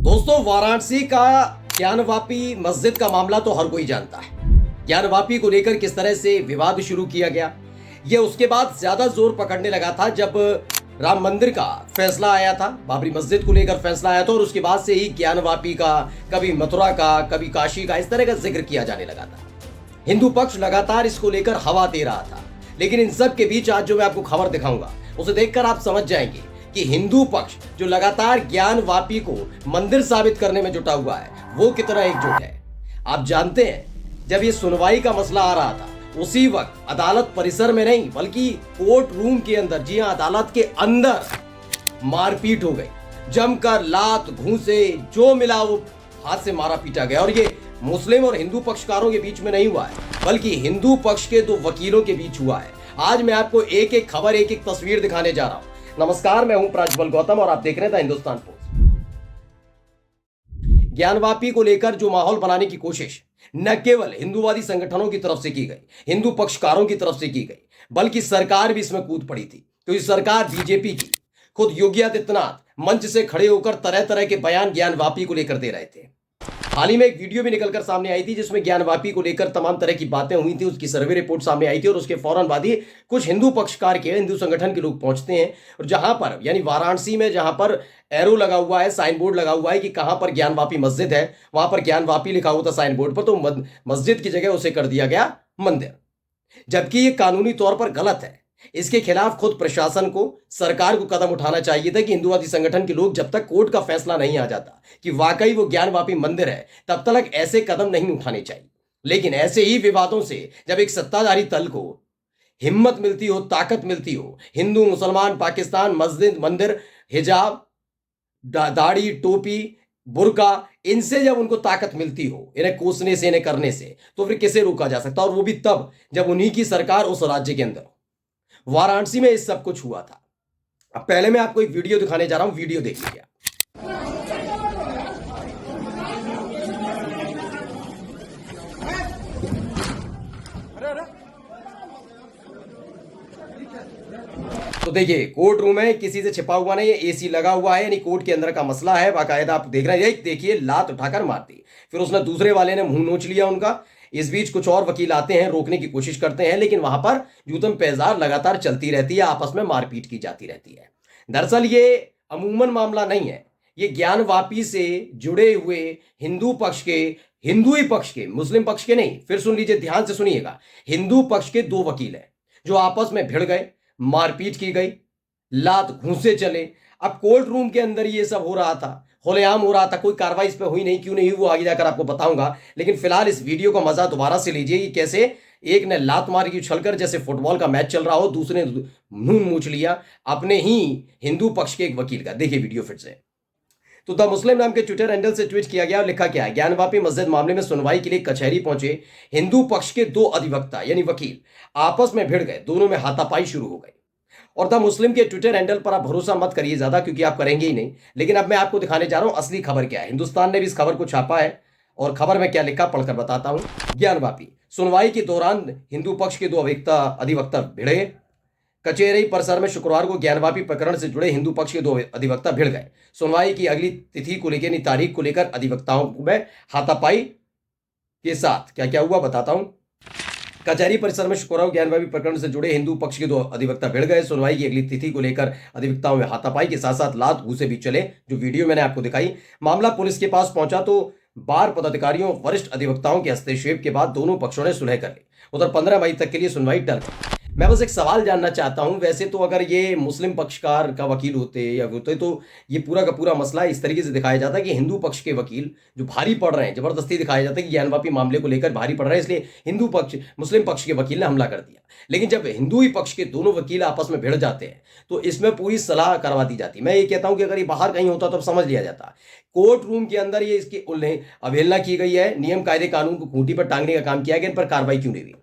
दोस्तों, वाराणसी का ज्ञानवापी मस्जिद का मामला तो हर कोई जानता है। ज्ञानवापी को लेकर किस तरह से विवाद शुरू किया गया, यह उसके बाद ज्यादा जोर पकड़ने लगा था जब राम मंदिर का फैसला आया था, बाबरी मस्जिद को लेकर फैसला आया था और उसके बाद से ही ज्ञानवापी का, कभी मथुरा का, कभी काशी का, इस तरह का जिक्र किया जाने लगा था। हिंदू पक्ष लगातार इसको लेकर हवा दे रहा था, लेकिन इन सब के बीच आज जो मैं आपको खबर दिखाऊंगा उसे देखकर आप समझ जाएंगे कि हिंदू पक्ष जो लगातार ज्ञानवापी को मंदिर साबित करने में जुटा हुआ है वो कितना एकजुट है। आप जानते हैं, जब ये सुनवाई का मसला आ रहा था उसी वक्त अदालत परिसर में नहीं बल्कि कोर्ट रूम के अंदर, जी हां, अदालत के अंदर मारपीट हो गई। जमकर लात घूंसे जो मिला वो हाथ से मारा पीटा गया। और ये मुस्लिम और हिंदू पक्षकारों के बीच में नहीं हुआ है बल्कि हिंदू पक्ष के दो वकीलों के बीच हुआ है। आज मैं आपको एक एक खबर, एक एक तस्वीर दिखाने जा रहा हूं। नमस्कार, मैं हूं प्राज्वल गौतम और आप देख रहे हैं हिंदुस्तान पोस्ट। ज्ञानवापी को लेकर जो माहौल बनाने की कोशिश न केवल हिंदूवादी संगठनों की तरफ से की गई, हिंदू पक्षकारों की तरफ से की गई, बल्कि सरकार भी इसमें कूद पड़ी थी। क्योंकि सरकार बीजेपी की, खुद योगी आदित्यनाथ मंच से खड़े होकर तरह तरह के बयान ज्ञानवापी को लेकर दे रहे थे। हाल ही में एक वीडियो भी निकलकर सामने आई थी जिसमें ज्ञानवापी को लेकर तमाम तरह की बातें हुई थी, उसकी सर्वे रिपोर्ट सामने आई थी और उसके फौरन बाद ही कुछ हिंदू पक्षकार के, हिंदू संगठन के लोग पहुंचते हैं और जहां पर, यानी वाराणसी में जहां पर एरो लगा हुआ है, साइन बोर्ड लगा हुआ है कि कहां पर ज्ञानवापी मस्जिद है, वहां पर ज्ञानवापी लिखा हुआ था साइन बोर्ड पर, तो मस्जिद की जगह उसे कर दिया गया मंदिर, जबकि ये कानूनी तौर पर गलत है। इसके खिलाफ खुद प्रशासन को, सरकार को कदम उठाना चाहिए था कि हिंदूवादी संगठन के लोग, जब तक कोर्ट का फैसला नहीं आ जाता कि वाकई वो ज्ञानवापी मंदिर है, तब तक ऐसे कदम नहीं उठाने चाहिए। लेकिन ऐसे ही विवादों से जब एक सत्ताधारी तल को हिम्मत मिलती हो, ताकत मिलती हो, हिंदू, मुसलमान, पाकिस्तान, मस्जिद, मंदिर, हिजाब, दाढ़ी, टोपी, बुर्का, इनसे जब उनको ताकत मिलती हो, इन्हें कोसने से, इन्हें करने से, तो फिर किसे रोका जा सकता? और वो भी तब जब उन्हीं की सरकार उस राज्य के अंदर। वाराणसी में इस सब कुछ हुआ था। अब पहले मैं आपको एक वीडियो दिखाने जा रहा हूं, वीडियो देख लीजिए। तो देखिए, कोर्ट रूम है, किसी से छिपा हुआ नहीं है, एसी लगा हुआ है, यानी कोर्ट के अंदर का मसला है। बाकायदा आप देख रहे हैं, देखिए, लात उठाकर मार दी, फिर उसने दूसरे वाले ने मुंह नोच लिया उनका। इस बीच कुछ और वकील आते हैं, रोकने की कोशिश करते हैं, लेकिन वहां पर जूतम पेजार लगातार चलती रहती है, आपस में मारपीट की जाती रहती है। दरअसल ये अमूमन मामला नहीं है, ये ज्ञानवापी से जुड़े हुए हिंदू पक्ष के, हिंदू ही पक्ष के, मुस्लिम पक्ष के नहीं, फिर सुन लीजिए, ध्यान से सुनिएगा, हिंदू पक्ष के दो वकील हैं जो आपस में भिड़ गए, मारपीट की गई, लात घूंसे चले। अब कोर्ट रूम के अंदर ये सब हो रहा था, खुलेआम हो रहा था, कोई कार्रवाई इस पर हुई नहीं, क्यों नहीं हुई वो आगे जाकर आपको बताऊंगा। लेकिन फिलहाल इस वीडियो का मजा दोबारा से लीजिए कि कैसे एक ने लात मार की उछलकर, जैसे फुटबॉल का मैच चल रहा हो, दूसरे ने मुंह मूछ लिया अपने ही हिंदू पक्ष के एक वकील का। देखिए वीडियो फिर से। तो द मुस्लिम नाम के ट्विटर हैंडल से ट्वीट किया गया और लिखा क्या है, ज्ञानवापी मस्जिद मामले में सुनवाई के लिए कचहरी पहुंचे हिंदू पक्ष के दो अधिवक्ता यानी वकील आपस में भिड़ गए, दोनों में हाथापाई शुरू हो गई। और द मुस्लिम के ट्विटर हैंडल पर आप भरोसा मत करिए ज्यादा, क्योंकि आप करेंगे ही नहीं। लेकिन अब मैं आपको दिखाने जा रहा हूं असली खबर क्या है। हिंदुस्तान ने भी इस खबर को छापा है और खबर में क्या लिखा पढ़कर बताता हूं। ज्ञानवापी सुनवाई के दौरान हिंदू पक्ष के दो अधिवक्ता भिड़े। कचहरी परिसर में शुक्रवार को ज्ञानवापी प्रकरण से जुड़े हिंदू पक्ष के दो अधिवक्ता भिड़ गए। सुनवाई की अगली तिथि को लेकर, तारीख को लेकर अधिवक्ताओं में हाथापाई के साथ क्या क्या हुआ बताता हूं। कचहरी परिसर में शुक्रवार ज्ञानवापी प्रकरण से जुड़े हिंदू पक्ष के दो अधिवक्ता भिड़ गए। सुनवाई की अगली तिथि को लेकर अधिवक्ताओं में हाथापाई के साथ साथ लात घूंसे भी चले, जो वीडियो मैंने आपको दिखाई। मामला पुलिस के पास पहुंचा तो बार पदाधिकारियों, वरिष्ठ अधिवक्ताओं के हस्तक्षेप के बाद दोनों पक्षों ने सुलह कर ली। उधर 15 मई तक के लिए सुनवाई टल गई। मैं बस एक सवाल जानना चाहता हूं, वैसे तो अगर ये मुस्लिम पक्षकार का वकील होते या होते तो ये पूरा का पूरा मसला इस तरीके से दिखाया जाता है कि हिंदू पक्ष के वकील जो भारी पड़ रहे हैं, जबरदस्ती दिखाया जाता है कि ज्ञानवापी मामले को लेकर भारी पड़ रहे हैं, इसलिए हिंदू पक्ष, मुस्लिम पक्ष के वकील ने हमला कर दिया। लेकिन जब हिंदू ही पक्ष के दोनों वकील आपस में भिड़ जाते हैं तो इसमें पूरी सलाह करवा दी जाती है। मैं ये कहता हूं कि अगर ये बाहर कहीं होता तो समझ लिया जाता। कोर्ट रूम के अंदर ये इसकी अवहेलना की गई है, नियम कायदे कानून को खूंटी पर टांगने का काम किया गया, इन पर कार्रवाई क्यों नहीं हुई?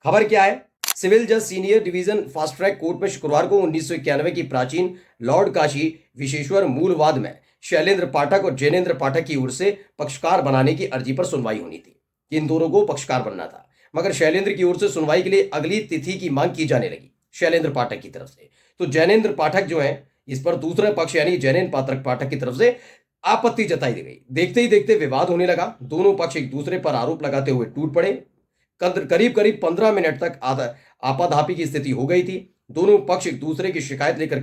खबर क्या है, सिविल जज senior division fast track court में शुक्रवार को 1991 की प्राचीन लॉर्ड काशी विशेश्वर मूलवाद में शैलेंद्र पाठक और जैनेन्द्र पाठक की ओर से पक्षकार बनाने की अर्जी पर सुनवाई होनी थी। इन दोनों को पक्षकार बनना था, मगर शैलेंद्र की ओर से सुनवाई के लिए अगली तिथि की मांग की जाने लगी शैलेंद्र पाठक की तरफ से। तो जैनेन्द्र पाठक जो है, इस पर दूसरा पक्ष यानी जैनेन्द्र पाठक की तरफ से आपत्ति जताई गई। देखते ही देखते विवाद होने लगा। दोनों पक्ष एक दूसरे पर आरोप लगाते हुए टूट पड़े। करीब करीब 15 मिनट तक आपाधापी की स्थिति हो गई थी। दोनों पक्ष एक दूसरे की शिकायत लेकर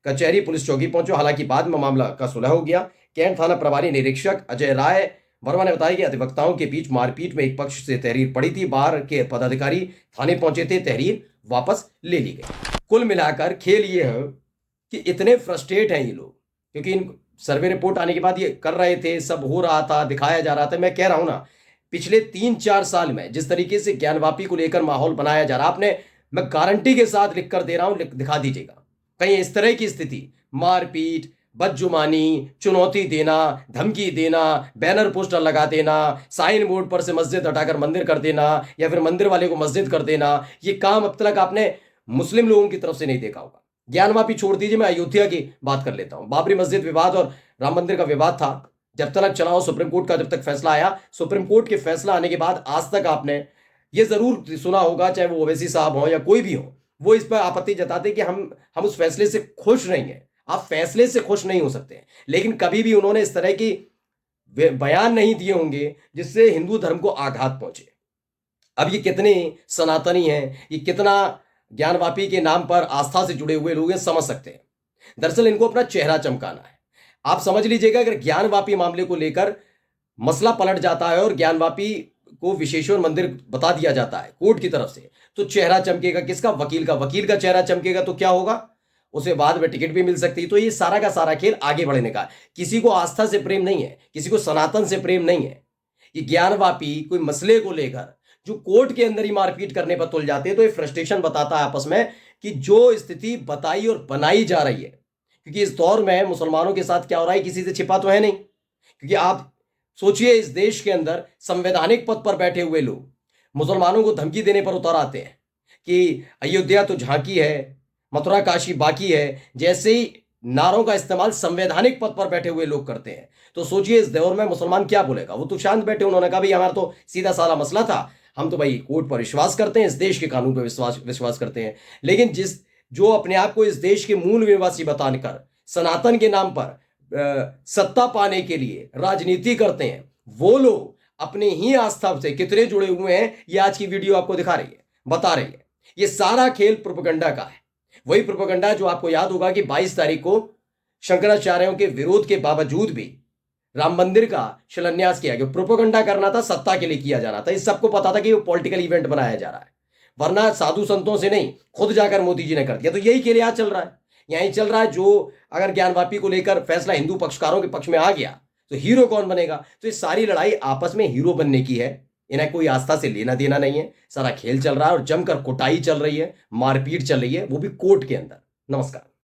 कचहरी पुलिस चौकी पहुंचे। हालांकि बाद में मामला का सुलह हो गया। कैंट थाना प्रभारी निरीक्षक अजय राय वर्मा ने बताया कि अधिवक्ताओं के बीच मारपीट में एक पक्ष से तहरीर पड़ी थी। बाहर के पदाधिकारी थाने पहुंचे थे, तहरीर वापस ले ली गई। कुल मिलाकर खेल ये है कि इतने फ्रस्ट्रेट हैं ये लोग, क्योंकि इन सर्वे रिपोर्ट आने के बाद ये कर रहे थे, सब हो रहा था, दिखाया जा रहा था। मैं कह रहा हूं ना, पिछले 3-4 साल में जिस तरीके से ज्ञानवापी को लेकर माहौल बनाया जा रहा, आपने, मैं गारंटी के साथ लिख कर दे रहा हूं, दिखा दीजिएगा कहीं इस तरह की स्थिति, मारपीट, बदजुमानी, चुनौती देना, धमकी देना, बैनर पोस्टर लगा देना, साइन बोर्ड पर से मस्जिद हटाकर मंदिर कर देना, या फिर मंदिर वाले को मस्जिद कर देना, ये काम अब तक आपने मुस्लिम लोगों की तरफ से नहीं देखा होगा। ज्ञानवापी छोड़ दीजिए, मैं अयोध्या की बात कर लेता हूं। बाबरी मस्जिद विवाद और राम मंदिर का विवाद था, जब तक चला हो, सुप्रीम कोर्ट का जब तक फैसला आया, सुप्रीम कोर्ट के फैसला आने के बाद आज तक आपने ये जरूर सुना होगा, चाहे वो ओवैसी साहब हो या कोई भी हो, वो इस पर आपत्ति जताते कि हम उस फैसले से खुश नहीं है। आप फैसले से खुश नहीं हो सकते, लेकिन कभी भी उन्होंने इस तरह की बयान नहीं दिए होंगे जिससे हिंदू धर्म को आघात पहुंचे। अब ये कितने सनातनी हैं, ये कितना ज्ञानवापी के नाम पर आस्था से जुड़े हुए लोग हैं, समझ सकते हैं। दरअसल इनको अपना चेहरा चमकाना है। आप समझ लीजिएगा, अगर ज्ञानवापी मामले को लेकर मसला पलट जाता है और ज्ञानवापी को विशेश्वर मंदिर बता दिया जाता है कोर्ट की तरफ से, तो चेहरा चमकेगा किसका? वकील का। वकील का चेहरा चमकेगा तो क्या होगा? उसे बाद में टिकट भी मिल सकती है। तो ये सारा का सारा खेल आगे बढ़ने का। किसी को आस्था से प्रेम नहीं है, किसी को सनातन से प्रेम नहीं है। ये ज्ञानवापी कोई मसले को लेकर जो कोर्ट के अंदर ही मारपीट करने पर तुल जाते हैं, तो ये फ्रस्ट्रेशन बताता है आपस में कि जो स्थिति बताई और बनाई जा रही है। क्योंकि इस दौर में मुसलमानों के साथ क्या हो रहा है किसी से छिपा तो है नहीं। क्योंकि आप सोचिए, इस देश के अंदर संवैधानिक पद पर बैठे हुए लोग मुसलमानों को धमकी देने पर उतर आते हैं कि अयोध्या तो झांकी है, मथुरा काशी बाकी है, जैसे ही नारों का इस्तेमाल संवैधानिक पद पर बैठे हुए लोग करते हैं। तो सोचिए इस दौर में मुसलमान क्या बोलेगा? वो तो शांत बैठे, उन्होंने कहा भाई हमारा तो सीधा साधा मसला था, हम तो भाई कोर्ट पर विश्वास करते हैं, इस देश के कानून पर विश्वास करते हैं। लेकिन जो अपने आप को इस देश के मूल निवासी बताकर सनातन के नाम पर सत्ता पाने के लिए राजनीति करते हैं, वो लोग अपने ही आस्था से कितने जुड़े हुए हैं, ये आज की वीडियो आपको दिखा रही है, बता रही है। ये सारा खेल प्रोपेगेंडा का है। वही प्रोपेगेंडा जो आपको याद होगा कि 22 तारीख को शंकराचार्यों के विरोध के बावजूद भी राम मंदिर का शिलान्यास किया गया। प्रोपेगेंडा करना था, सत्ता के लिए किया जाना था। इस सबको पता था कि वो पॉलिटिकल इवेंट बनाया जा रहा है, वरना साधु संतों से नहीं, खुद जाकर मोदी जी ने कर दिया। तो यही खेल यहाँ चल रहा है, यही चल रहा है। जो अगर ज्ञानवापी को लेकर फैसला हिंदू पक्षकारों के पक्ष में आ गया तो हीरो कौन बनेगा? तो ये सारी लड़ाई आपस में हीरो बनने की है, इन्हें कोई आस्था से लेना देना नहीं है। सारा खेल चल रहा है और जमकर कुटाई चल रही है, मारपीट चल रही है, वो भी कोर्ट के अंदर। नमस्कार।